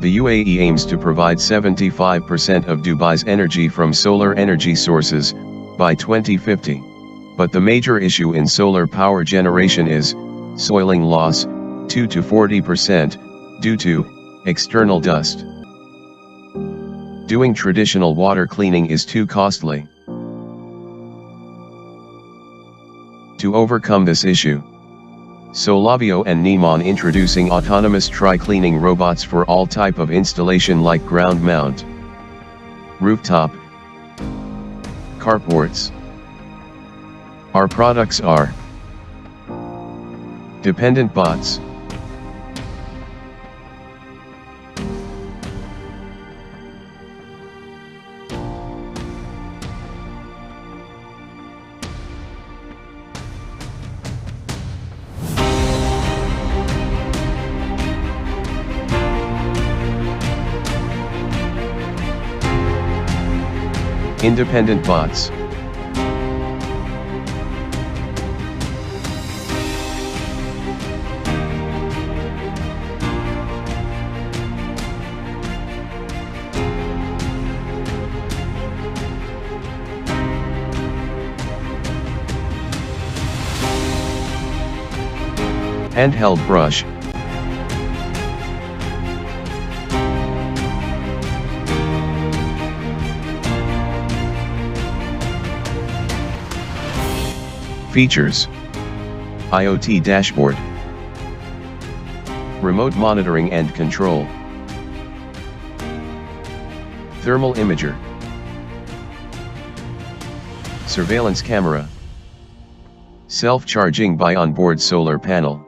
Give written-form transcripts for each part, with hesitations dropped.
The UAE aims to provide 75% of Dubai's energy from solar energy sources by 2050. But the major issue in solar power generation is soiling loss, 2 to 40%, due to external dust. Doing traditional water cleaning is too costly. To overcome this issue, Solavio and Neimon introducing autonomous tri-cleaning robots for all type of installation like ground mount, rooftop, carports. Our products are dependent bots, independent bots, handheld brush, features: IoT dashboard, remote monitoring and control, thermal imager, surveillance camera, self-charging by onboard solar panel,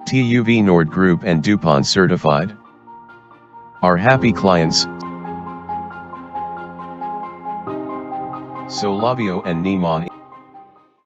TÜV Nord Group and DuPont certified. Our happy clients, Solavio and Neimon.